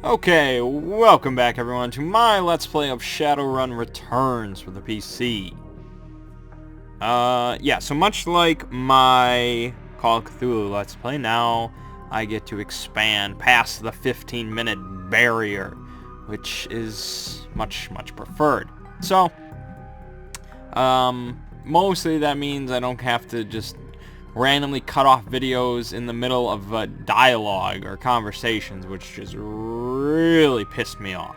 Okay, welcome back everyone to my Let's Play of Shadowrun Returns for the PC. Yeah, so much like my Call of Cthulhu Let's Play, now I get to expand past the 15-minute barrier, which is much preferred. So, mostly that means I don't have to just randomly cut off videos in the middle of dialogue or conversations, which just really pissed me off.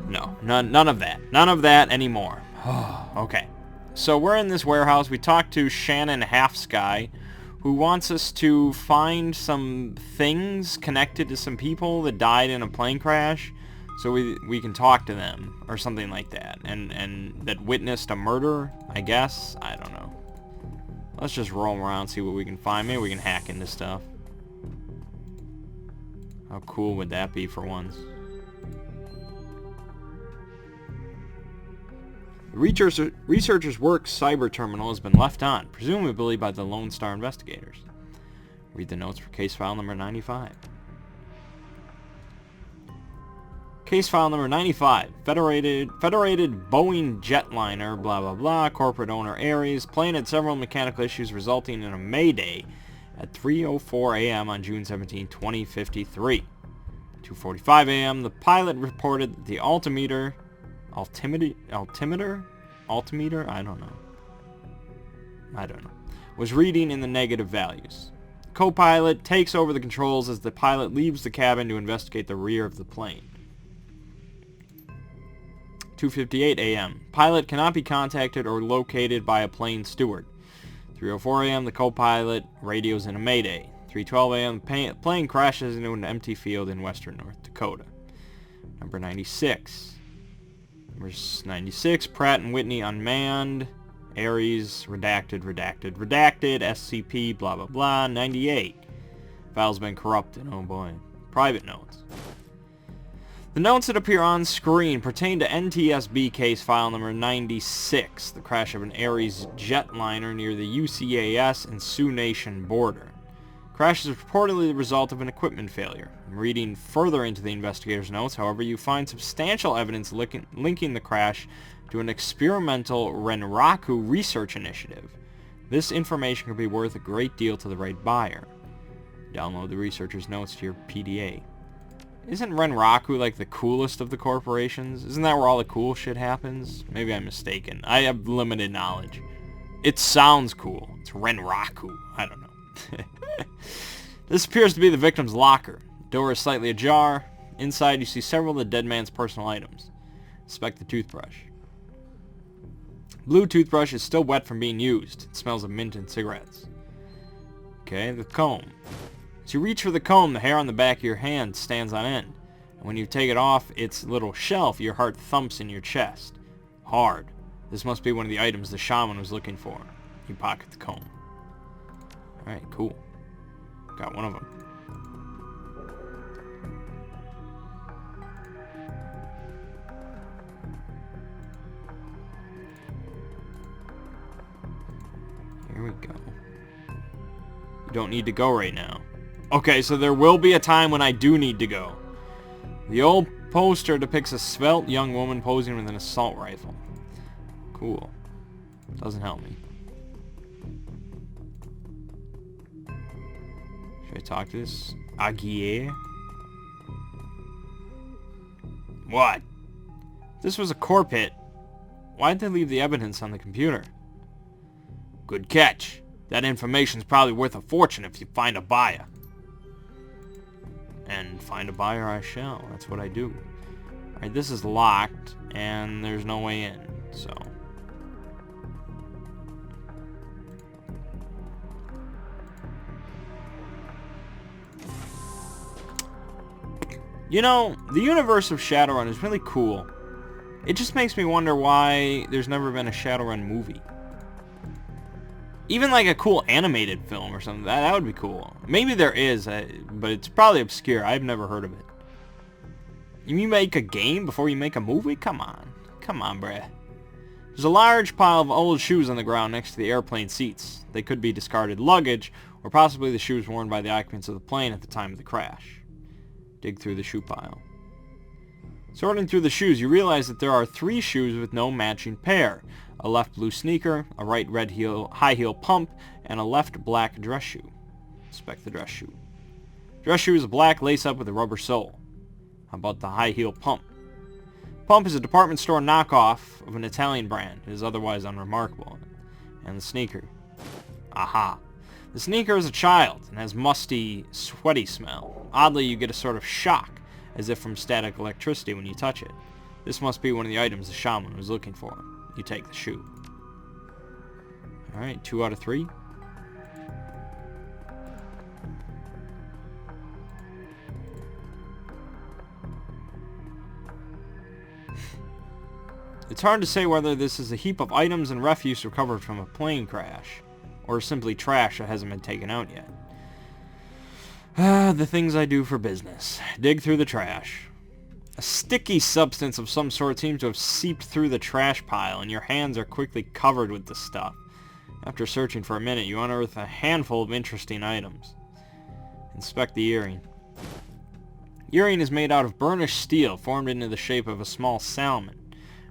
No, none of that. None of that anymore. Okay. So we're in this warehouse. We talked to Shannon Halfsky, who wants us to find some things connected to some people that died in a plane crash, so we can talk to them, or something like that, and that witnessed a murder, I guess? I don't know. Let's just roam around, see what we can find. Maybe we can hack into stuff. How cool would that be for once? The researcher's work cyber terminal has been left on, presumably by the Lone Star investigators. Read the notes for case file number 95. Case file number 95. Federated Boeing jetliner, blah blah blah, corporate owner Ares, plane had several mechanical issues resulting in a mayday at 3:04 a.m. on June 17, 2053. 2:45 a.m. the pilot reported that the altimeter, I don't know, was reading in the negative values. The co-pilot takes over the controls as the pilot leaves the cabin to investigate the rear of the plane. 2:58 a.m. Pilot cannot be contacted or located by a plane steward. 3:04 a.m. the co-pilot radios in a mayday. 3:12 a.m. the plane crashes into an empty field in western North Dakota. Number 96. Number 96, Pratt and Whitney unmanned. Ares, redacted, SCP, blah blah blah. 98. File's been corrupted, oh boy. Private notes. The notes that appear on screen pertain to NTSB case file number 96, the crash of an Ares jetliner near the UCAS and Sioux Nation border. Crash is reportedly the result of an equipment failure. Reading further into the investigator's notes, however, you find substantial evidence linking the crash to an experimental Renraku research initiative. This information could be worth a great deal to the right buyer. Download the researcher's notes to your PDA. Isn't Renraku like the coolest of the corporations? Isn't that where all the cool shit happens? Maybe I'm mistaken. I have limited knowledge. It sounds cool. It's Renraku. I don't know. This appears to be the victim's locker. The door is slightly ajar. Inside you see several of the dead man's personal items. Inspect the toothbrush. Blue toothbrush is still wet from being used. It smells of mint and cigarettes. Okay, the comb. As you reach for the comb, the hair on the back of your hand stands on end. And when you take it off its little shelf, your heart thumps in your chest. Hard. This must be one of the items the shaman was looking for. You pocket the comb. Alright, cool. Got one of them. Here we go. You don't need to go right now. Okay, so there will be a time when I do need to go. The old poster depicts a svelte young woman posing with an assault rifle. Cool. Doesn't help me. Should I talk to this Aguirre? What? If this was a core pit, why'd they leave the evidence on the computer? Good catch. That information's probably worth a fortune if you find a buyer. And find a buyer I shall. That's what I do. Alright, this is locked, and there's no way in, so... You know, the universe of Shadowrun is really cool. It just makes me wonder why there's never been a Shadowrun movie. Even like a cool animated film or something, that would be cool. Maybe there is, but it's probably obscure. I've never heard of it. You make a game before you make a movie? Come on. Come on, bruh. There's a large pile of old shoes on the ground next to the airplane seats. They could be discarded luggage, or possibly the shoes worn by the occupants of the plane at the time of the crash. Dig through the shoe pile. Sorting through the shoes, you realize that there are 3 shoes with no matching pair. A left blue sneaker, a right red high heel pump, and a left black dress shoe. Inspect the dress shoe. Dress shoe is black lace up with a rubber sole. How about the high heel pump? Pump is a department store knockoff of an Italian brand. It is otherwise unremarkable. And the sneaker. Aha. The sneaker is a child and has musty, sweaty smell. Oddly, you get a sort of shock, as if from static electricity when you touch it. This must be one of the items the shaman was looking for. You take the shoe. Alright, 2 out of 3. It's hard to say whether this is a heap of items and refuse recovered from a plane crash, or simply trash that hasn't been taken out yet. The things I do for business. Dig through the trash. A sticky substance of some sort seems to have seeped through the trash pile, and your hands are quickly covered with the stuff. After searching for a minute, you unearth a handful of interesting items. Inspect the earring. Earring is made out of burnished steel, formed into the shape of a small salmon.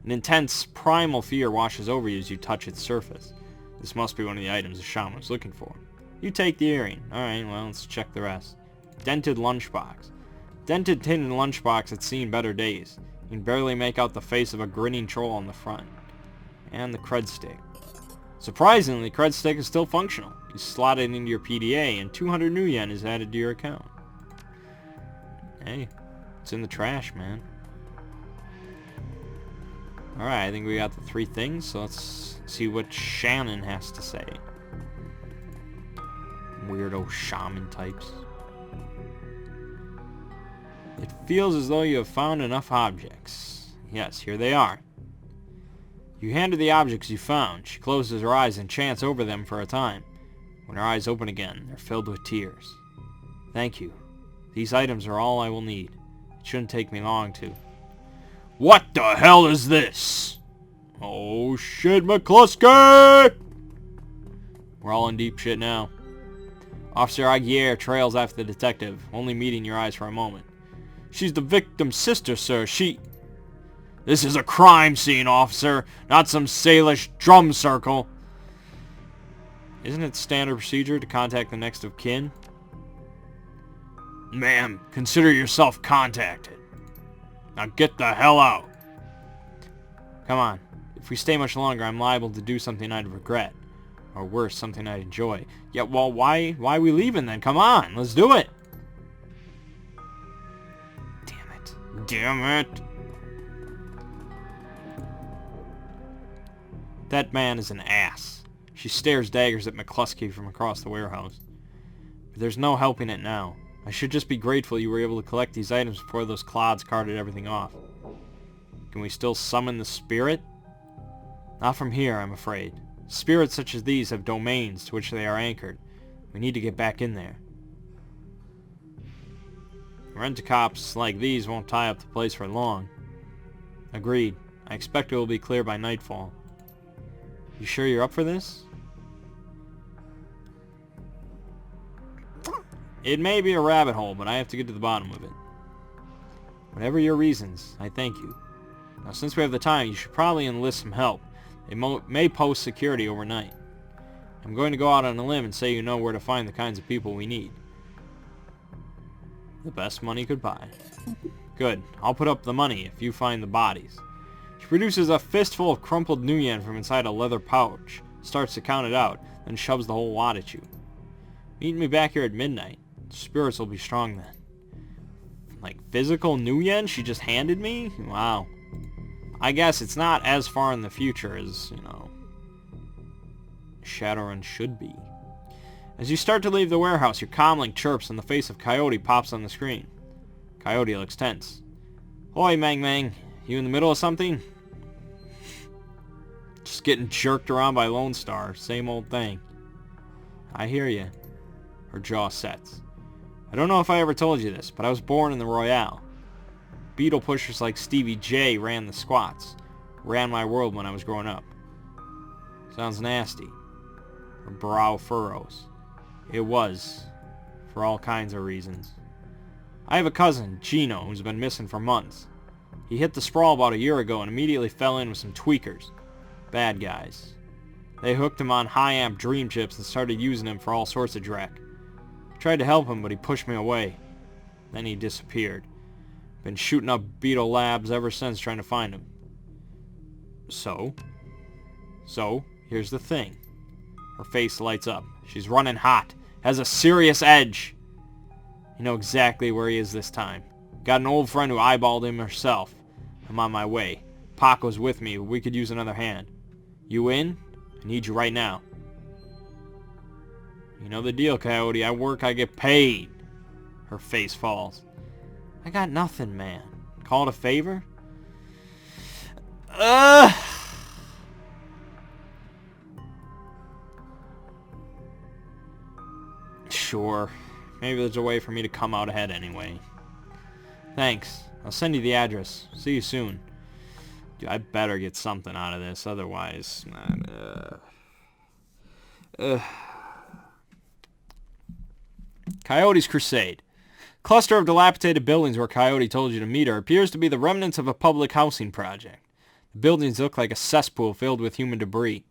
An intense, primal fear washes over you as you touch its surface. This must be one of the items the shaman was looking for. You take the earring. Alright, well, let's check the rest. Dented lunchbox. Dented tin and lunchbox had seen better days. You can barely make out the face of a grinning troll on the front. And the cred stick. Surprisingly, the cred stick is still functional. You slot it into your PDA and 200 new yen is added to your account. Hey, it's in the trash, man. Alright, I think we got the 3 things, so let's see what Shannon has to say. Weirdo shaman types. It feels as though you have found enough objects. Yes, here they are. You hand her the objects you found. She closes her eyes and chants over them for a time. When her eyes open again, they're filled with tears. Thank you. These items are all I will need. It shouldn't take me long to... What the hell is this? Oh shit, McCluskey! We're all in deep shit now. Officer Aguirre trails after the detective, only meeting your eyes for a moment. She's the victim's sister, sir. This is a crime scene, officer, not some Salish drum circle. Isn't it standard procedure to contact the next of kin? Ma'am, consider yourself contacted. Now get the hell out. Come on. If we stay much longer, I'm liable to do something I'd regret. Or worse, something I'd enjoy. Yeah, well, why are we leaving then? Come on, let's do it. Damn it. Damn it. That man is an ass. She stares daggers at McCluskey from across the warehouse. But there's no helping it now. I should just be grateful you were able to collect these items before those clods carted everything off. Can we still summon the spirit? Not from here, I'm afraid. Spirits such as these have domains to which they are anchored. We need to get back in there. Rent-a-cops like these won't tie up the place for long. Agreed. I expect it will be clear by nightfall. You sure you're up for this? It may be a rabbit hole, but I have to get to the bottom of it. Whatever your reasons, I thank you. Now, since we have the time, you should probably enlist some help. They may post security overnight. I'm going to go out on a limb and say you know where to find the kinds of people we need. The best money could buy. Good. I'll put up the money if you find the bodies. She produces a fistful of crumpled new yen from inside a leather pouch, starts to count it out, then shoves the whole wad at you. Meet me back here at midnight. Spirits will be strong then. Like physical new yen she just handed me? Wow. I guess it's not as far in the future as, Shadowrun should be. As you start to leave the warehouse, your comlink chirps and the face of Coyote pops on the screen. Coyote looks tense. Hoy, Mangg. You in the middle of something? Just getting jerked around by Lone Star. Same old thing. I hear you. Her jaw sets. I don't know if I ever told you this, but I was born in the Royale. Beetle pushers like Stevie J ran the squats. Ran my world when I was growing up. Sounds nasty. Her brow furrows. It was. For all kinds of reasons. I have a cousin, Gino, who's been missing for months. He hit the sprawl about a year ago and immediately fell in with some tweakers. Bad guys. They hooked him on high-amp dream chips and started using him for all sorts of dreck. I tried to help him, but he pushed me away. Then he disappeared. Been shooting up Beetle Labs ever since trying to find him. So, here's the thing. Her face lights up. She's running hot. Has a serious edge. You know exactly where he is this time. Got an old friend who eyeballed him herself. I'm on my way. Paco's with me, but we could use another hand. You in? I need you right now. You know the deal, Coyote. I work, I get paid. Her face falls. I got nothing, man. Call it a favor? Sure. Maybe there's a way for me to come out ahead anyway. Thanks. I'll send you the address. See you soon. Dude, I better get something out of this, otherwise... Coyote's Crusade. Cluster of dilapidated buildings where Coyote told you to meet her appears to be the remnants of a public housing project. The buildings look like a cesspool filled with human debris.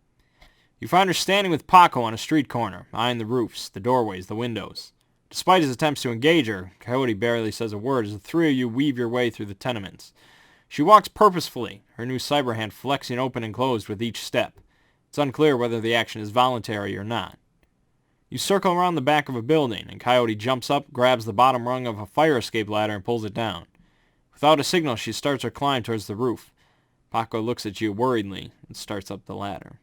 You find her standing with Paco on a street corner, eyeing the roofs, the doorways, the windows. Despite his attempts to engage her, Coyote barely says a word as the three of you weave your way through the tenements. She walks purposefully, her new cyber hand flexing open and closed with each step. It's unclear whether the action is voluntary or not. You circle around the back of a building, and Coyote jumps up, grabs the bottom rung of a fire escape ladder, and pulls it down. Without a signal, she starts her climb towards the roof. Paco looks at you worriedly and starts up the ladder.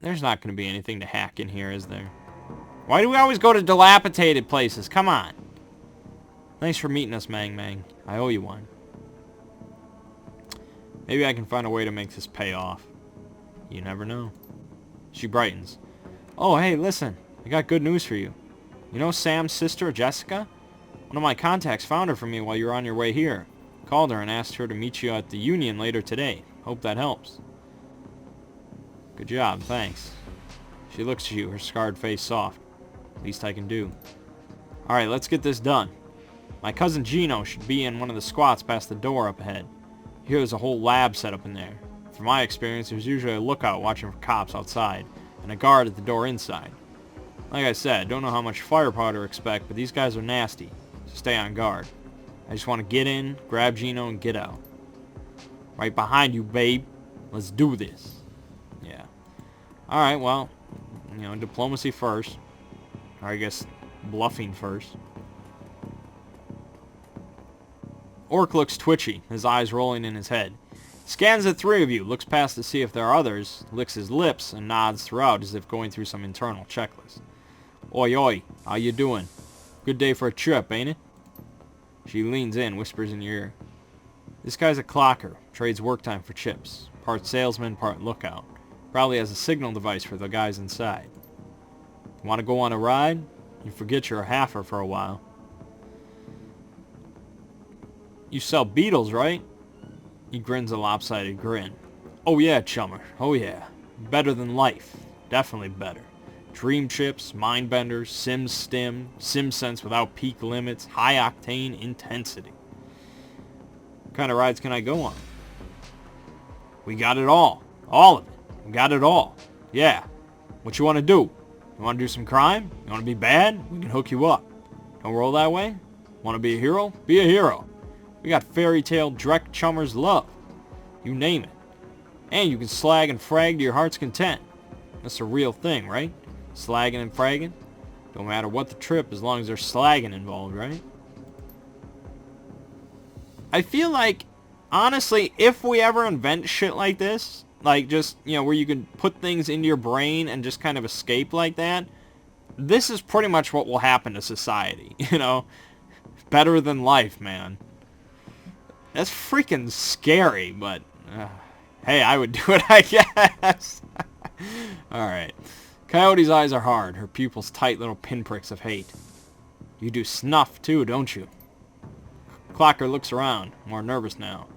There's not going to be anything to hack in here, is there? Why do we always go to dilapidated places? Come on. Thanks for meeting us, Mangg. I owe you one. Maybe I can find a way to make this pay off. You never know. She brightens. Oh, hey, listen. I got good news for you. You know Sam's sister, Jessica? One of my contacts found her for me while you were on your way here. Called her and asked her to meet you at the Union later today. Hope that helps. Good job, thanks. She looks at you, her scarred face soft. Least I can do. Alright, let's get this done. My cousin Gino should be in one of the squats past the door up ahead. Here there's a whole lab set up in there. From my experience, there's usually a lookout watching for cops outside, and a guard at the door inside. Like I said, don't know how much firepower to expect, but these guys are nasty, so stay on guard. I just want to get in, grab Gino, and get out. Right behind you, babe. Let's do this. Yeah. Alright, well, you know, diplomacy first. Or I guess bluffing first. Orc looks twitchy, his eyes rolling in his head. Scans the three of you, looks past to see if there are others, licks his lips, and nods throughout as if going through some internal checklist. Oi, oi, how you doing? Good day for a trip, ain't it? She leans in, whispers in your ear. This guy's a clocker, trades work time for chips. Part salesman, part lookout. Probably has a signal device for the guys inside. Want to go on a ride? You forget you're a halfer for a while. You sell beetles, right? He grins a lopsided grin. Oh yeah, chummer. Oh yeah. Better than life. Definitely better. Dream chips, mind benders, sim stim, sim sense without peak limits, high octane intensity. What kind of rides can I go on? We got it all. All of it. We got it all. Yeah. What you want to do? You want to do some crime? You want to be bad? We can hook you up. Don't roll that way? Want to be a hero? Be a hero. We got fairy tale Drek chummers love. You name it. And you can slag and frag to your heart's content. That's a real thing, right? Slagging and fragging. Don't matter what the trip as long as there's slagging involved, right? I feel like, honestly, if we ever invent shit like this, like just, you know, where you can put things into your brain and just kind of escape like that, this is pretty much what will happen to society, you know? Better than life, man. That's freaking scary, but hey, I would do it, I guess. Alright. Coyote's eyes are hard, her pupils tight little pinpricks of hate. You do snuff too, don't you? Clocker looks around, more nervous now.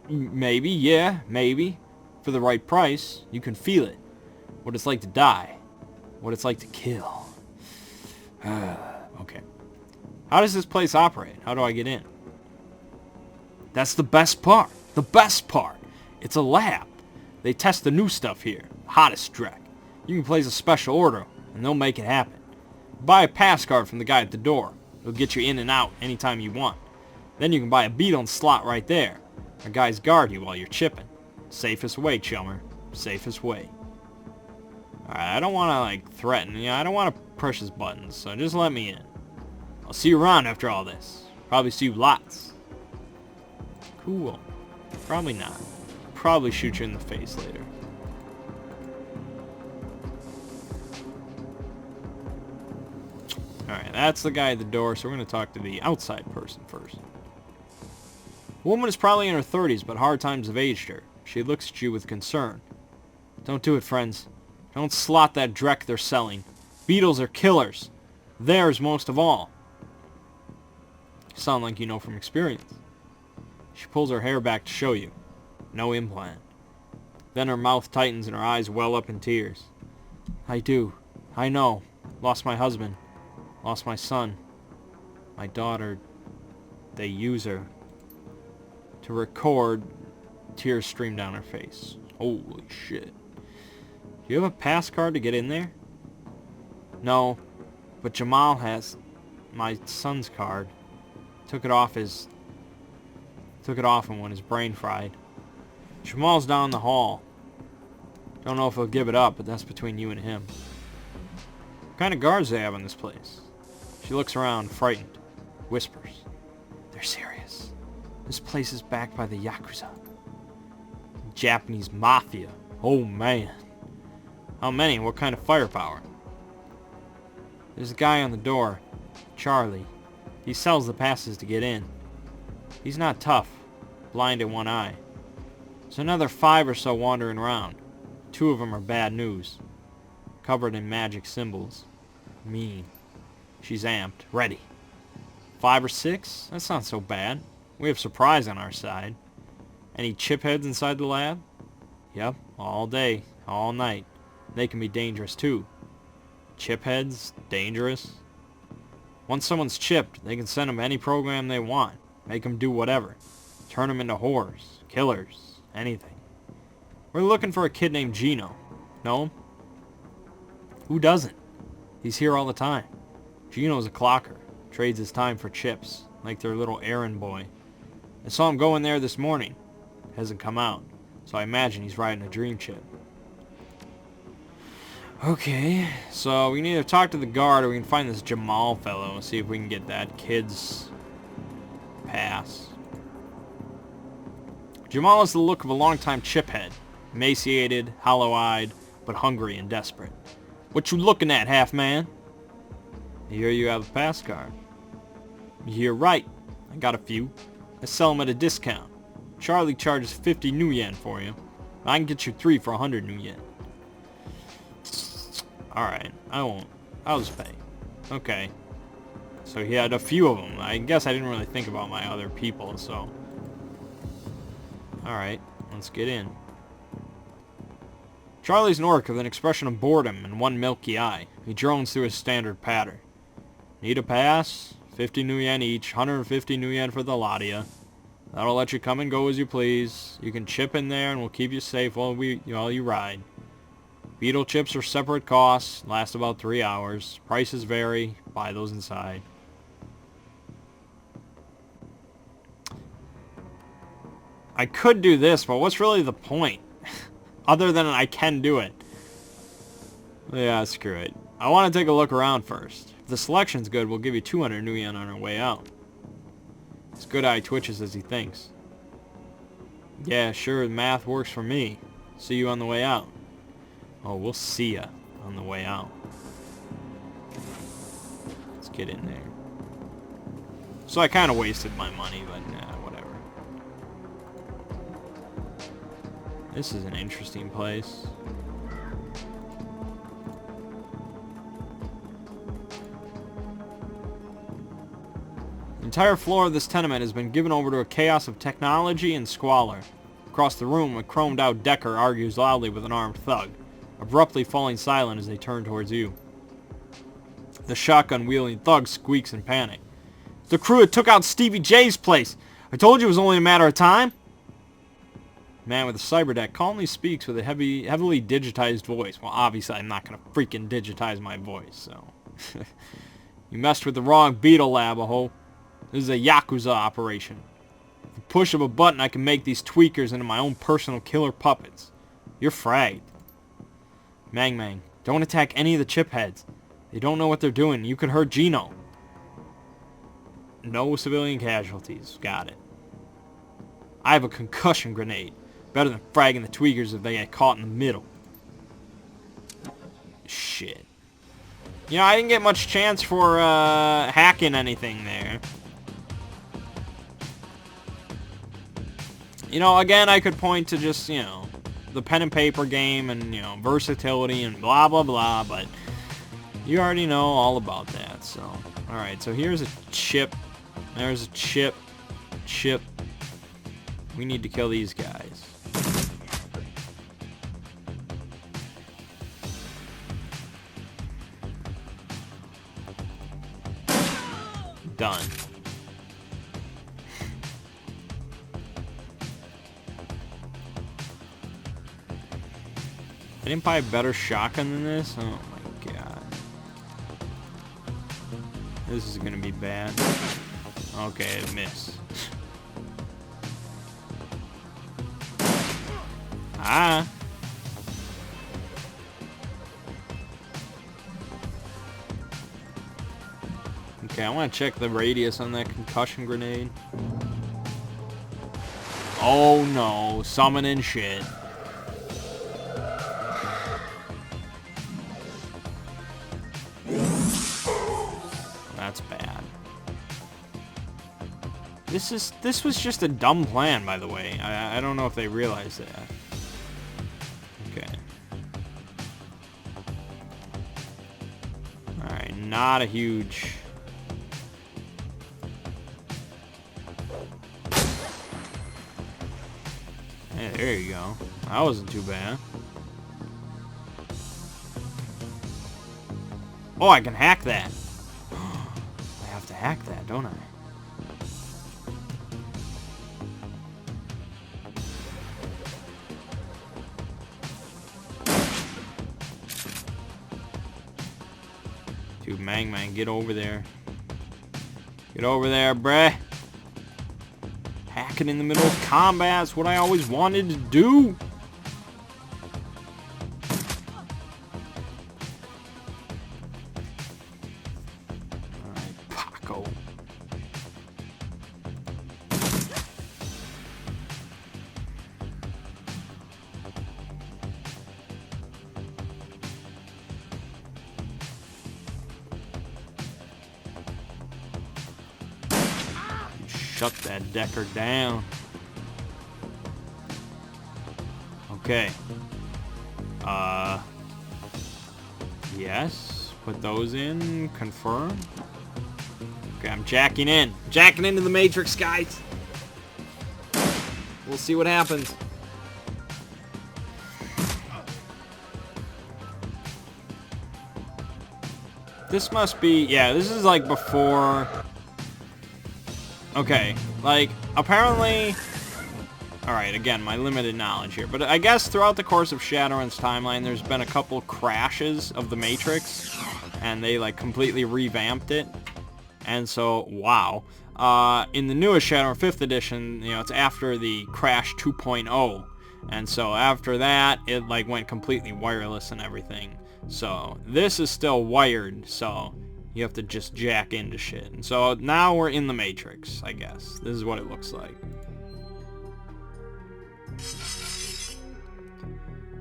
Maybe, yeah, maybe. For the right price, you can feel it. What it's like to die. What it's like to kill. Okay. How does this place operate? How do I get in? That's the best part. The best part. It's a lab. They test the new stuff here. Hottest Drek. You can place a special order, and they'll make it happen. Buy a pass card from the guy at the door. It'll get you in and out anytime you want. Then you can buy a beetle and slot right there. Our guys guard you while you're chipping. Safest way, chummer. Safest way. Alright, I don't want to, like, threaten. I don't want to push his buttons, so just let me in. I'll see you around after all this. Probably see you lots. Cool. Probably not. Probably shoot you in the face later. Alright, that's the guy at the door, so we're going to talk to the outside person first. The woman is probably in her 30s, but hard times have aged her. She looks at you with concern. Don't do it, friends. Don't slot that Drek they're selling. Beetles are killers. Theirs most of all. You sound like you know from experience. She pulls her hair back to show you. No implant. Then her mouth tightens and her eyes well up in tears. I do. I know. Lost my husband. Lost my son. My daughter. They use her. To record, tears stream down her face. Holy shit. Do you have a pass card to get in there? No, but Jamal has my son's card. Took it off him when his brain fried. Jamal's down the hall. Don't know if he'll give it up, but that's between you and him. What kind of guards they have in this place? She looks around, frightened. Whispers. They're serious. This place is backed by the Yakuza. Japanese mafia. Oh man. How many? What kind of firepower? There's a guy on the door. Charlie. He sells the passes to get in. He's not tough. Blind in one eye. There's another 5 or so wandering around. 2 of them are bad news. Covered in magic symbols. Mean. She's amped. Ready. 5 or 6? That's not so bad. We have surprise on our side. Any chipheads inside the lab? Yep, all day, all night. They can be dangerous too. Chipheads? Dangerous? Once someone's chipped, they can send them any program they want. Make them do whatever. Turn them into whores, killers, anything. We're looking for a kid named Gino. Know him? Who doesn't? He's here all the time. Gino's a clocker. Trades his time for chips, like their little errand boy. I saw him go in there this morning. Hasn't come out, so I imagine he's riding a dream chip. Okay, so we can either talk to the guard or we can find this Jamal fellow and see if we can get that kid's pass. Jamal has the look of a longtime chiphead. Emaciated, hollow-eyed, but hungry and desperate. What you looking at, half-man? Here you have a pass card. You're right. I got a few. I sell them at a discount. Charlie charges 50 new yen for you. I can get you 3 for 100 new yen. Alright, I won't. I'll just pay. Okay. So he had a few of them. I guess I didn't really think about my other people, so... Alright, let's get in. Charlie's an orc with an expression of boredom and one milky eye. He drones through his standard patter. Need a pass? 50 new yen each, 150 new yen for the lot of you. That'll let you come and go as you please. You can chip in there and we'll keep you safe while you ride. Beetle chips are separate costs, last about 3 hours. Prices vary. Buy those inside. I could do this, but what's really the point? Other than I can do it. Yeah, screw it. I want to take a look around first. If the selection's good, we'll give you 200 new yen on our way out. His good eye twitches as he thinks. Yeah, sure, the math works for me. See you on the way out. Oh, we'll see ya on the way out. Let's get in there. So I kind of wasted my money, but nah, whatever. This is an interesting place. The entire floor of this tenement has been given over to a chaos of technology and squalor. Across the room, a chromed-out Decker argues loudly with an armed thug, abruptly falling silent as they turn towards you. The shotgun-wielding thug squeaks in panic. The crew that took out Stevie J's place. I told you it was only a matter of time. Man with a cyber deck calmly speaks with a heavily digitized voice. Well, obviously I'm not going to freaking digitize my voice, so. You messed with the wrong Beetle Lab, aho. This is a Yakuza operation. With the push of a button, I can make these tweakers into my own personal killer puppets. You're fragged. Mangg, don't attack any of the chip heads. They don't know what they're doing. You could hurt Gino. No civilian casualties. Got it. I have a concussion grenade. Better than fragging the tweakers if they get caught in the middle. Shit. You know, I didn't get much chance for hacking anything there. You know, again, I could point to just, you know, the pen and paper game and, you know, versatility and blah, blah, blah, but you already know all about that, so. Alright, so here's a chip. There's a chip. Chip. We need to kill these guys. Done. I didn't buy a better shotgun than this? Oh my god. This is gonna be bad. Okay, it missed. Ah. Okay, I want to check the radius on that concussion grenade. Oh no, summoning shit. That's bad. This was just a dumb plan, by the way. I don't know if they realized that. Okay. Alright, not a huge... Hey, there you go. That wasn't too bad. Oh, I can hack that. I have to hack that, don't I? Dude, Mangg, get over there. Get over there, bruh. Hacking in the middle of combat is what I always wanted to do. Alright, Paco. Shut that Decker down. Okay. Yes. Put those in. Confirm. Okay, I'm jacking in. Jacking into the Matrix, guys. We'll see what happens. This must be... Yeah, this is like before... Okay, like, apparently... Alright, again, my limited knowledge here. But I guess throughout the course of Shadowrun's timeline, there's been a couple crashes of the Matrix. And they, like, completely revamped it. And so, wow. In the newest Shadowrun 5th edition, you know, it's after the Crash 2.0. And so after that, it, like, went completely wireless and everything. So, this is still wired, so... You have to just jack into shit. And so now we're in the Matrix, I guess. This is what it looks like.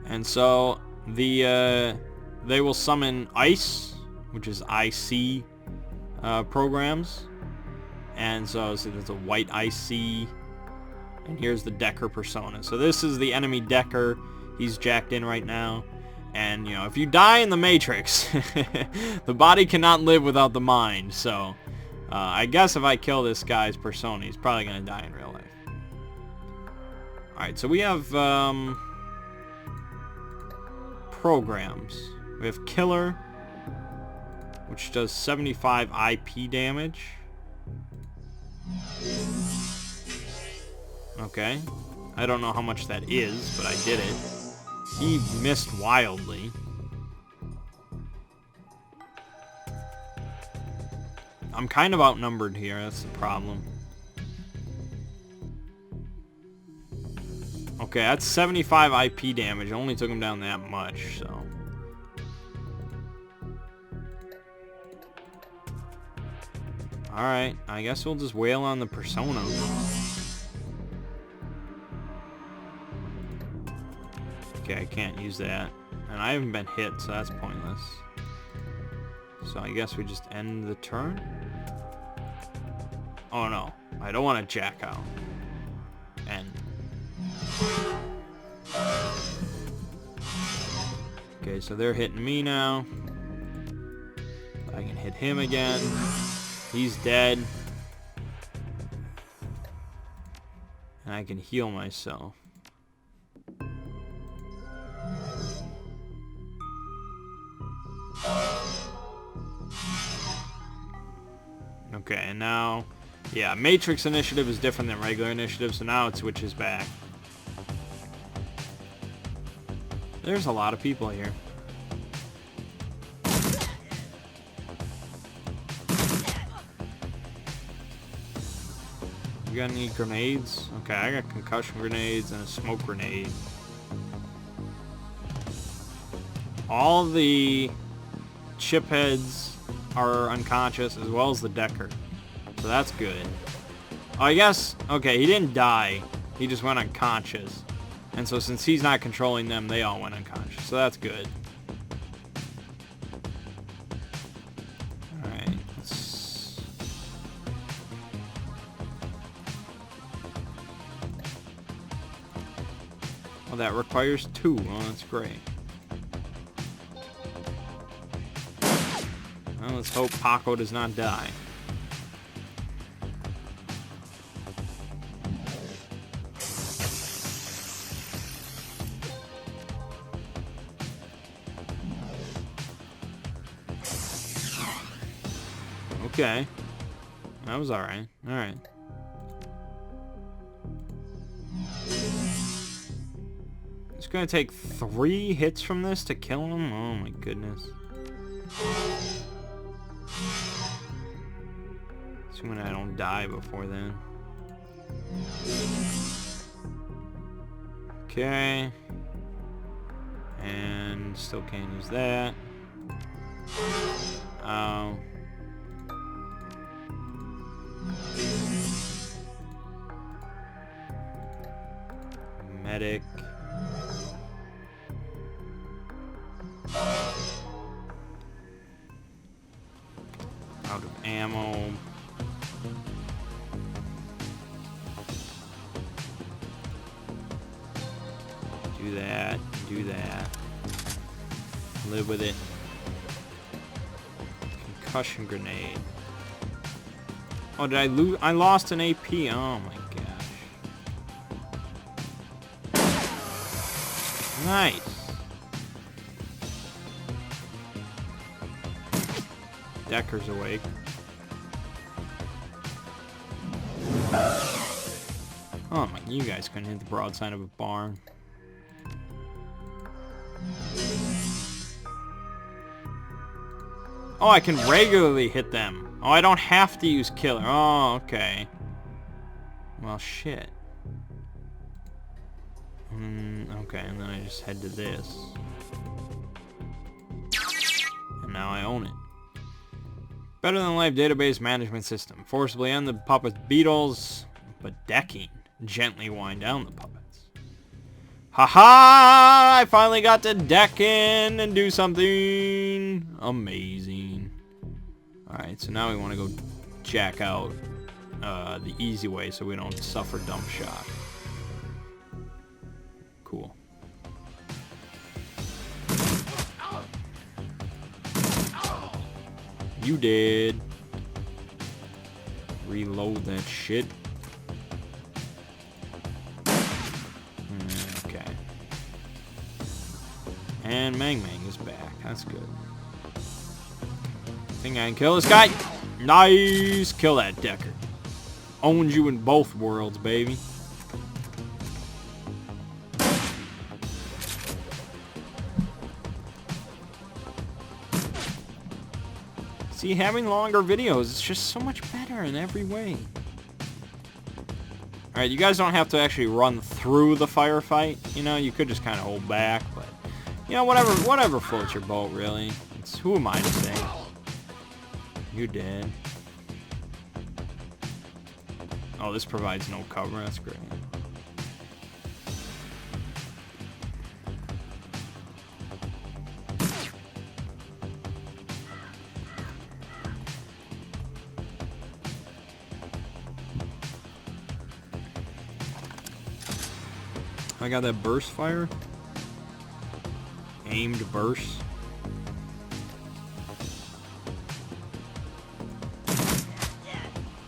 And so the they will summon ICE, which is IC programs. And so there's a white IC. And here's the Decker persona. So this is the enemy Decker. He's jacked in right now. And, you know, if you die in the Matrix, the body cannot live without the mind. So, I guess if I kill this guy's persona, he's probably going to die in real life. Alright, so we have, programs. We have Killer, which does 75 IP damage. Okay. I don't know how much that is, but I did it. He missed wildly. I'm kind of outnumbered here, that's the problem. Okay, that's 75 IP damage. It only took him down that much, so... Alright, I guess we'll just wail on the persona. Okay, I can't use that. And I haven't been hit, so that's pointless. So I guess we just end the turn? Oh no, I don't want to jack out. End. Okay, so they're hitting me now. I can hit him again. He's dead. And I can heal myself. Okay, and now... Yeah, Matrix Initiative is different than regular Initiative, so now it switches back. There's a lot of people here. You got any grenades? Okay, I got concussion grenades and a smoke grenade. All the chip heads are unconscious, as well as the Decker. So that's good. Oh, I guess, okay, he didn't die. He just went unconscious. And so since he's not controlling them, they all went unconscious. So that's good. Alright, let's... Oh, that requires 2. Oh, that's great. Well, let's hope Paco does not die. Okay. That was alright. Alright. It's gonna take 3 hits from this to kill him? Oh my goodness. Assuming I don't die before then. Okay. And still can't use that. Medic. Out of ammo. Do that. Do that. Live with it. Concussion grenade. Oh, did I lose? I lost an AP. Oh my gosh. Nice. Decker's awake. Oh my, you guys couldn't hit the broadside of a barn. Oh, I can regularly hit them. Oh, I don't have to use killer. Oh, okay. Well, shit. Okay, and then I just head to this. And now I own it. Better than life database management system. Forcibly end the puppet's beetles, but decking. Gently wind down the puppets. Haha! I finally got to deck in and do something amazing. Alright, so now we want to go jack out the easy way so we don't suffer dump shock. Cool. You did. Reload that shit. Okay. And Mangg is back. That's good. Think I can kill this guy? Nice! Kill that Decker. owns you in both worlds, baby. See, having longer videos is just so much better in every way. Alright, you guys don't have to actually run through the firefight. You know, you could just kind of hold back, but... You know, whatever floats your boat, really. Who am I to say? You're dead. Oh, this provides no cover. That's great. I got that burst fire. Aimed burst.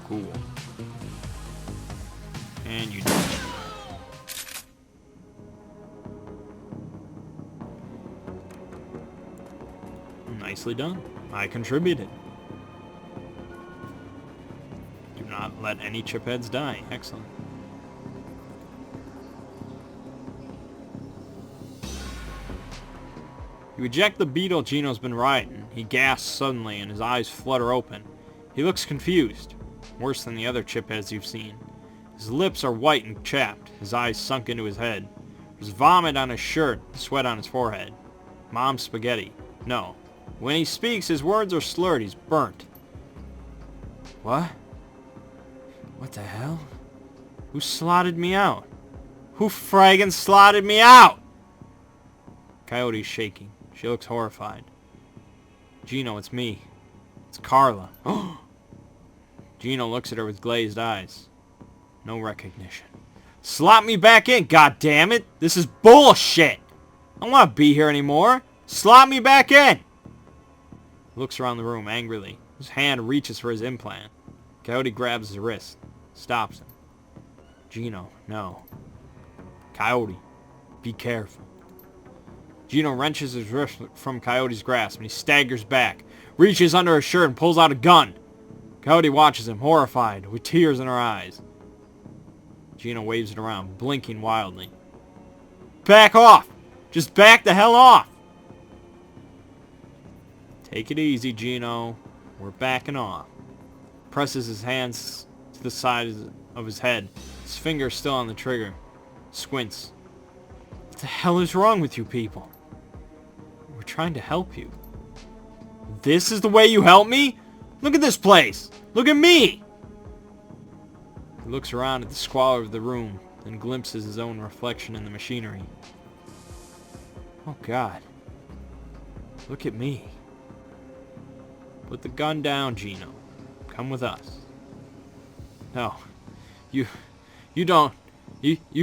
Cool. And you did. Nicely done. I contributed. Do not let any chipheads die. Excellent. You eject the beetle Gino's been riding. He gasps suddenly and his eyes flutter open. He looks confused. Worse than the other chipheads you've seen. His lips are white and chapped. His eyes sunk into his head. There's vomit on his shirt, sweat on his forehead. Mom's spaghetti. No. When he speaks, his words are slurred. He's burnt. What? What the hell? Who slotted me out? Who fraggin' slotted me out? Coyote's shaking. She looks horrified. Gino, it's me. It's Carla. Gino looks at her with glazed eyes. No recognition. Slot me back in, goddammit! This is bullshit! I don't want to be here anymore. Slot me back in! He looks around the room angrily. His hand reaches for his implant. Coyote grabs his wrist. Stops him. Gino, no. Coyote, be careful. Gino wrenches his wrist from Coyote's grasp and he staggers back, reaches under his shirt and pulls out a gun. Coyote watches him, horrified, with tears in her eyes. Gino waves it around, blinking wildly. Back off! Just back the hell off! Take it easy, Gino. We're backing off. Presses his hands to the side of his head, his fingers still on the trigger. Squints. What the hell is wrong with you people? We're trying to help you. This is the way you help me? Look at this place! Look at me! He looks around at the squalor of the room, then glimpses his own reflection in the machinery. Oh God. Look at me. Put the gun down, Gino. Come with us. No. You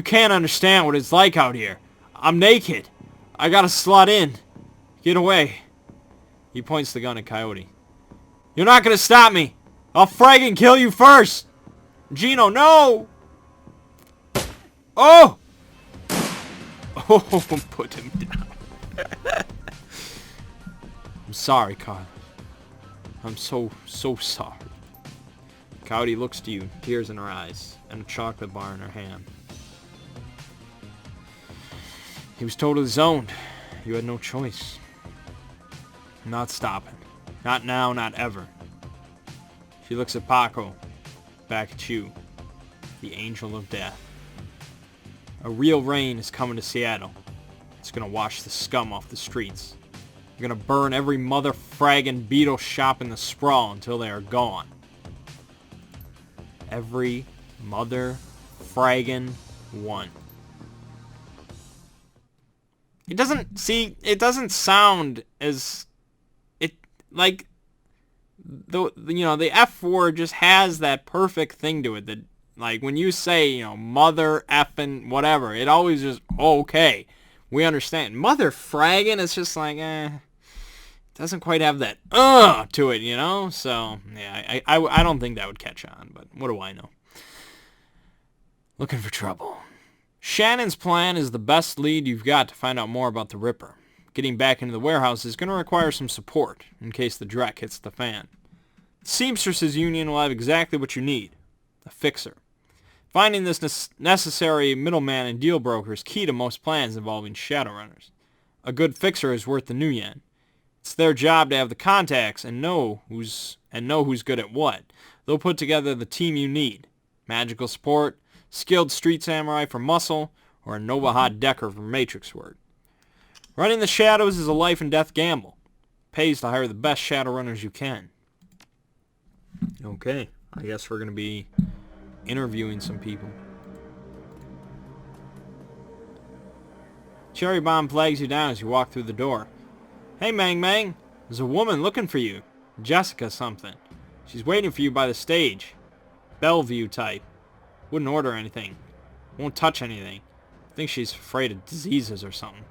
can't understand what it's like out here. I'm naked. I gotta slot in. Get away. He points the gun at Coyote. You're not gonna stop me. I'll friggin' kill you first. Gino, no! Oh! Oh, put him down. I'm sorry, Carla. I'm so sorry. Coyote looks to you, tears in her eyes, and a chocolate bar in her hand. He was totally zoned. You had no choice. I'm not stopping. Not now, not ever. She looks at Paco. Back at you. The angel of death. A real rain is coming to Seattle. It's gonna wash the scum off the streets. You're gonna burn every mother fraggin' beetle shop in the sprawl until they are gone. Every mother fraggin' one. It doesn't sound as like the F word just has that perfect thing to it that, like, when you say, mother effing whatever, it always just, okay, we understand. Mother fraggin', it's just like, doesn't quite have that to it, so yeah, I don't think that would catch on, but what do I know? Looking for trouble. Shannon's plan is the best lead you've got to find out more about the Ripper. Getting back into the warehouse is going to require some support, in case the dreck hits the fan. The Seamstresses Union will have exactly what you need. a fixer. Finding this necessary middleman and deal broker is key to most plans involving Shadowrunners. A good fixer is worth the new yen. It's their job to have the contacts and know who's good at what. They'll put together the team you need. Magical support, skilled street samurai for muscle, or a Novahad Decker for matrix work. Running the shadows is a life and death gamble. It pays to hire the best Shadowrunners you can. Okay, I guess we're going to be interviewing some people. Cherry Bomb flags you down as you walk through the door. Hey, Mangg, there's a woman looking for you. Jessica something. She's waiting for you by the stage. Bellevue type. Wouldn't order anything. Won't touch anything. I think she's afraid of diseases or something.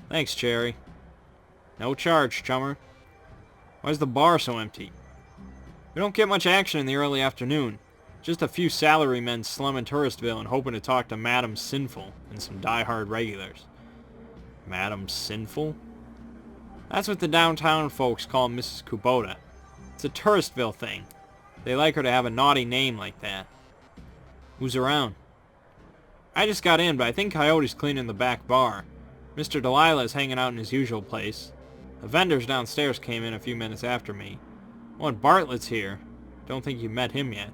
Thanks, Cherry. No charge, chummer. Why's the bar so empty? We don't get much action in the early afternoon. Just a few salarymen slumming Touristville and hoping to talk to Madam Sinful and some die-hard regulars. Madam Sinful? That's what the downtown folks call Mrs. Kubota. It's a Touristville thing. They like her to have a naughty name like that. Who's around? I just got in, but I think Coyote's cleaning the back bar. Mr. Delilah's hanging out in his usual place. The vendors downstairs came in a few minutes after me. Oh, and Bartlett's here. Don't think you met him yet.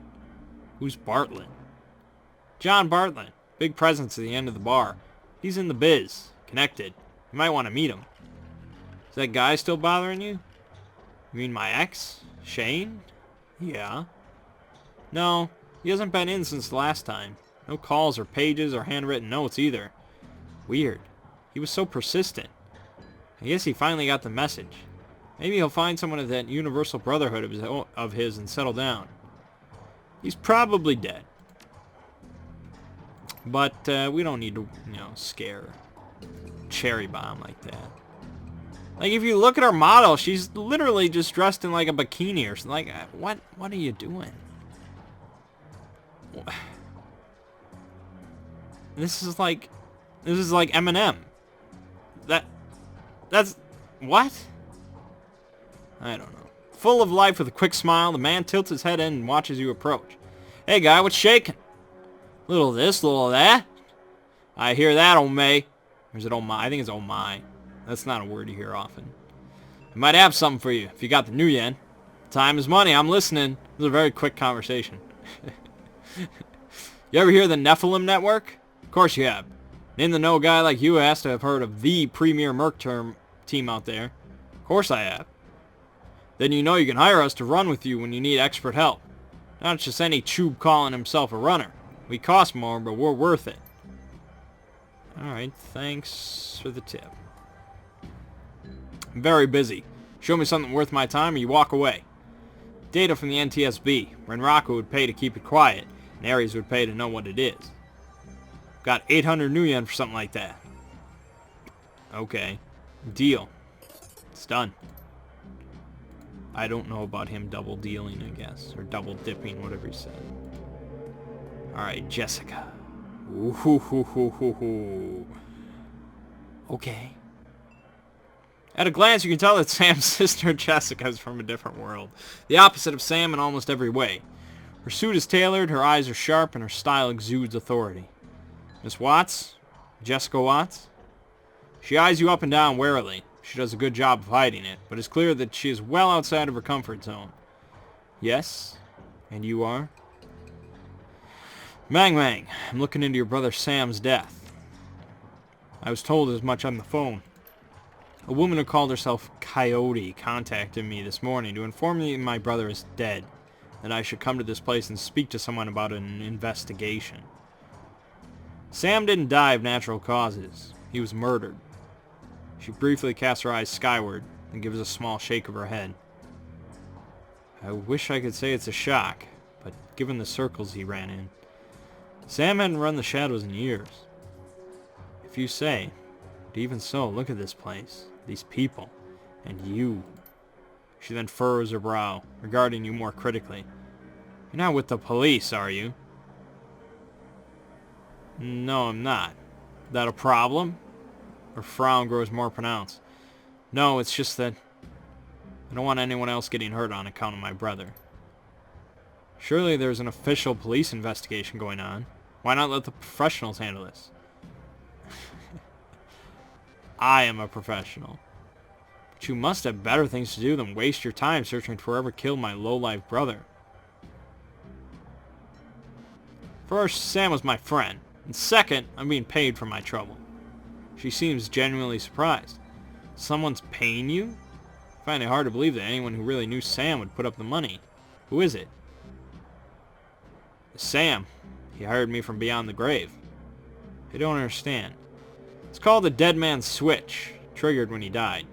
Who's Bartlett? John Bartlett. Big presence at the end of the bar. He's in the biz. Connected. You might want to meet him. Is that guy still bothering you? You mean my ex? Shane? Yeah. No, he hasn't been in since last time. No calls or pages or handwritten notes either. Weird. He was so persistent. I guess he finally got the message. Maybe he'll find someone at that Universal Brotherhood of his and settle down. He's probably dead. But we don't need to, scare Cherry Bomb like that. Like, if you look at her model, she's literally just dressed in like a bikini or something. Like, what are you doing? This is like Eminem. That's what? I don't know. Full of life with a quick smile, the man tilts his head in and watches you approach. Hey guy, what's shaking? Little of this, little of that. I hear that, oh May. Or is it oh my? I think it's oh my. That's not a word you hear often. I might have something for you if you got the new yen. Time is money. I'm listening. This is a very quick conversation. You ever hear the Nephilim Network? Of course you have. An in-the-know guy like you has to have heard of the premier Merc team out there. Of course I have. Then you know you can hire us to run with you when you need expert help. Not just any chube calling himself a runner. We cost more, but we're worth it. Alright, thanks for the tip. I'm very busy. Show me something worth my time or you walk away. Data from the NTSB. Renraku would pay to keep it quiet, and Ares would pay to know what it is. Got 800 new yen for something like that. Okay. Deal. It's done. I don't know about him double dealing, I guess. Or double dipping, whatever he said. Alright, Jessica. Ooh. Okay. At a glance, you can tell that Sam's sister Jessica is from a different world. The opposite of Sam in almost every way. Her suit is tailored, her eyes are sharp, and her style exudes authority. Miss Watts? Jessica Watts? She eyes you up and down warily. She does a good job of hiding it, but it's clear that she is well outside of her comfort zone. Yes? And you are? Mangg, I'm looking into your brother Sam's death. I was told as much on the phone. A woman who called herself Coyote contacted me this morning to inform me my brother is dead, that I should come to this place and speak to someone about an investigation. Sam didn't die of natural causes. He was murdered. She briefly casts her eyes skyward and gives a small shake of her head. I wish I could say it's a shock, but given the circles he ran in, Sam hadn't run the shadows in years. If you say, but even so, look at this place, these people, and you. She then furrows her brow, regarding you more critically. You're not with the police, are you? No, I'm not. That a problem? Her frown grows more pronounced. No, it's just that I don't want anyone else getting hurt on account of my brother. Surely there's an official police investigation going on. Why not let the professionals handle this? I am a professional. But you must have better things to do than waste your time searching for whoever killed my low-life brother. First, Sam was my friend. And second, I'm being paid for my trouble. She seems genuinely surprised. Someone's paying you? I find it hard to believe that anyone who really knew Sam would put up the money. Who is it? Sam. He hired me from beyond the grave. I don't understand. It's called the dead man's switch, triggered when he died.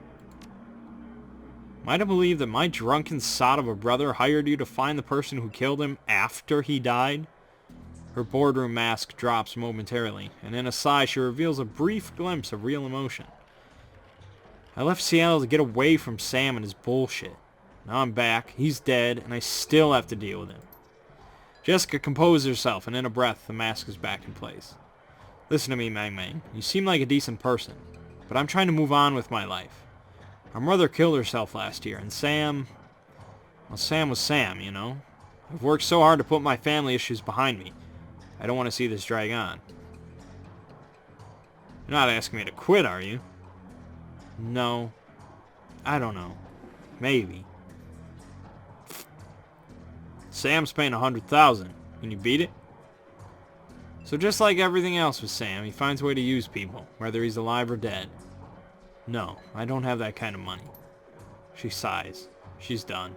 Am I to believe that my drunken sot of a brother hired you to find the person who killed him after he died? Her boardroom mask drops momentarily, and in a sigh she reveals a brief glimpse of real emotion. I left Seattle to get away from Sam and his bullshit. Now I'm back, he's dead, and I still have to deal with him. Jessica composes herself, and in a breath, the mask is back in place. Listen to me, Mangg. You seem like a decent person, but I'm trying to move on with my life. Our mother killed herself last year, and Sam... Well, Sam was Sam, you know? I've worked so hard to put my family issues behind me. I don't want to see this drag on. You're not asking me to quit, are you? No. I don't know. Maybe. Sam's paying $100,000. Can you beat it? So just like everything else with Sam, he finds a way to use people, whether he's alive or dead. No, I don't have that kind of money. She sighs. She's done.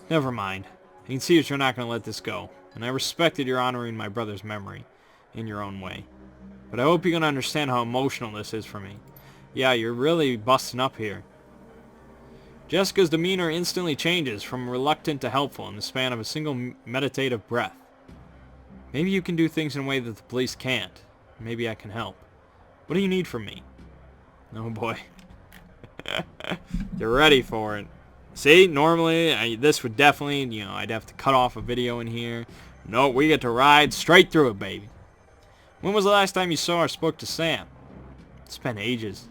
Never mind. I can see that you're not going to let this go, and I respect that you're honoring my brother's memory in your own way. But I hope you can understand how emotional this is for me. Yeah, you're really busting up here. Jessica's demeanor instantly changes from reluctant to helpful in the span of a single meditative breath. Maybe you can do things in a way that the police can't. Maybe I can help. What do you need from me? Oh boy. You're ready for it. See, normally this would definitely, I'd have to cut off a video in here. No, we get to ride straight through it, baby. When was the last time you saw or spoke to Sam? It's been ages.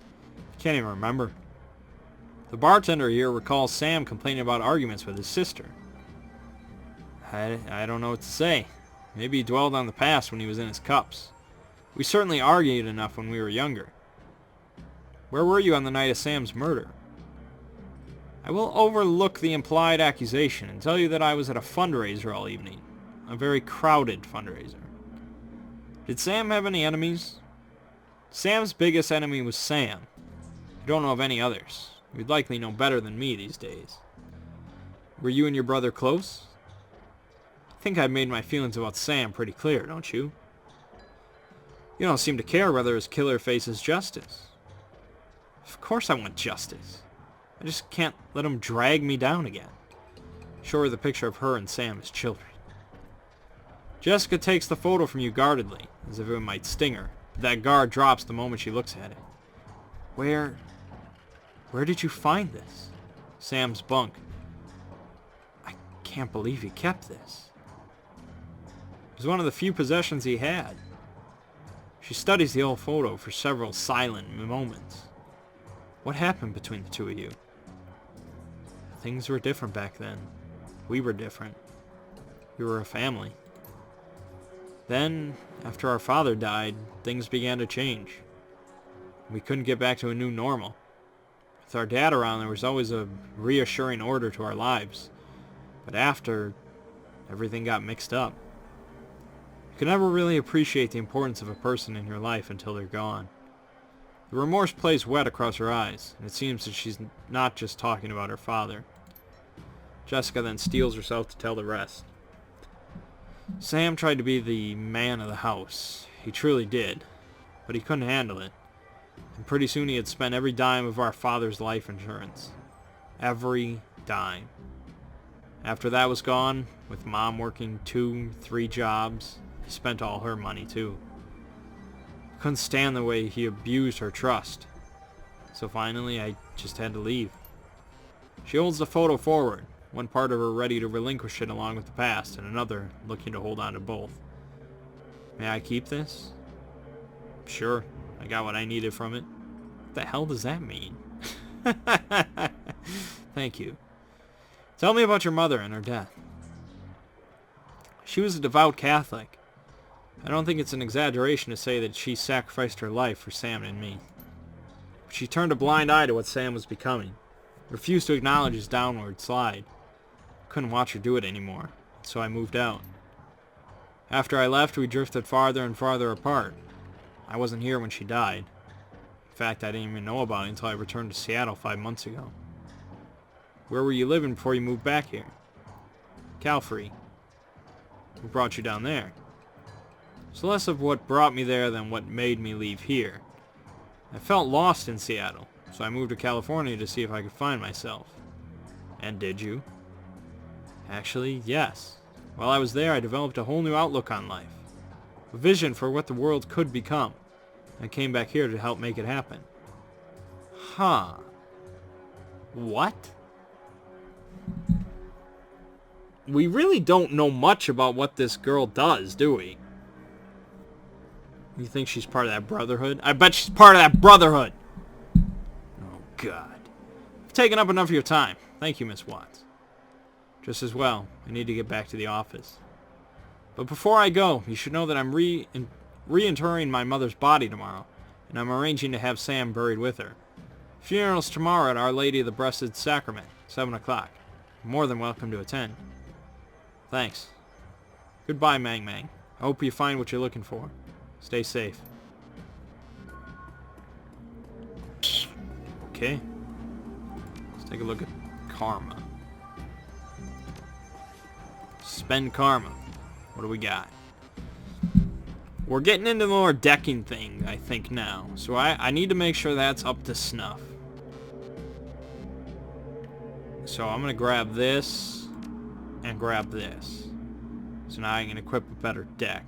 Can't even remember. The bartender here recalls Sam complaining about arguments with his sister. I don't know what to say. Maybe he dwelled on the past when he was in his cups. We certainly argued enough when we were younger. Where were you on the night of Sam's murder? I will overlook the implied accusation and tell you that I was at a fundraiser all evening. A very crowded fundraiser. Did Sam have any enemies? Sam's biggest enemy was Sam. I don't know of any others. You'd likely know better than me these days. Were you and your brother close? I think I've made my feelings about Sam pretty clear, don't you? You don't seem to care whether his killer faces justice. Of course I want justice. I just can't let him drag me down again. Show her the picture of her and Sam as children. Jessica takes the photo from you guardedly, as if it might sting her. But that guard drops the moment she looks at it. Where did you find this? Sam's bunk. I can't believe he kept this. It was one of the few possessions he had. She studies the old photo for several silent moments. What happened between the two of you? Things were different back then. We were different. We were a family. Then, after our father died, things began to change. We couldn't get back to a new normal. With our dad around, there was always a reassuring order to our lives. But after, everything got mixed up. You can never really appreciate the importance of a person in your life until they're gone. The remorse plays wet across her eyes, and it seems that she's not just talking about her father. Jessica then steels herself to tell the rest. Sam tried to be the man of the house. He truly did. But he couldn't handle it. And pretty soon he had spent every dime of our father's life insurance. Every dime. After that was gone, with Mom working 2-3 jobs, he spent all her money too. Couldn't stand the way he abused her trust. So finally I just had to leave. She holds the photo forward, one part of her ready to relinquish it along with the past, and another looking to hold on to both. May I keep this? Sure, I got what I needed from it. What the hell does that mean? Thank you. Tell me about your mother and her death. She was a devout Catholic. I don't think it's an exaggeration to say that she sacrificed her life for Sam and me. But she turned a blind eye to what Sam was becoming. Refused to acknowledge his downward slide. Couldn't watch her do it anymore, so I moved out. After I left, we drifted farther and farther apart. I wasn't here when she died. In fact, I didn't even know about it until I returned to Seattle 5 months ago. Where were you living before you moved back here? Calfree. Who brought you down there? It's less of what brought me there than what made me leave here. I felt lost in Seattle, so I moved to California to see if I could find myself. And did you? Actually, yes. While I was there, I developed a whole new outlook on life. A vision for what the world could become. I came back here to help make it happen. Huh. What? We really don't know much about what this girl does, do we? You think she's part of that brotherhood? I bet she's part of that brotherhood! Oh, God. I've taken up enough of your time. Thank you, Miss Watts. Just as well. I need to get back to the office. But before I go, you should know that I'm reinterring my mother's body tomorrow, and I'm arranging to have Sam buried with her. Funeral's tomorrow at Our Lady of the Blessed Sacrament, 7 o'clock. You're more than welcome to attend. Thanks. Goodbye, Mangg. I hope you find what you're looking for. Stay safe. Okay. Let's take a look at karma. Spend karma. What do we got? We're getting into the more decking thing, I think, now. So I need to make sure that's up to snuff. So I'm going to grab this and grab this. So now I can equip a better deck.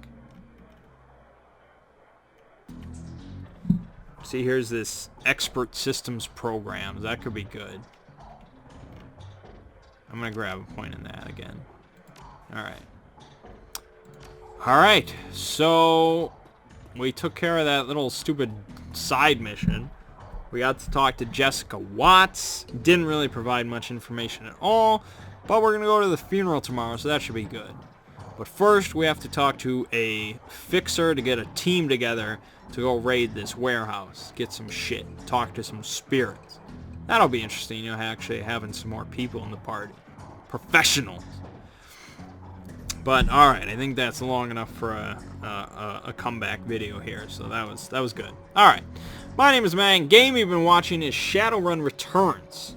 See, here's this expert systems programs. That could be good. I'm going to grab a point in that again. Alright. Alright, so we took care of that little stupid side mission. We got to talk to Jessica Watts. Didn't really provide much information at all. But we're going to go to the funeral tomorrow, so that should be good. But first, we have to talk to a fixer to get a team together to go raid this warehouse. Get some shit. Talk to some spirits. That'll be interesting, you know, actually having some more people in the party. Professionals. But, alright, I think that's long enough for a comeback video here, so that was good. Alright, my name is Mangg. Game you've been watching is Shadowrun Returns.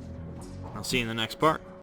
I'll see you in the next part.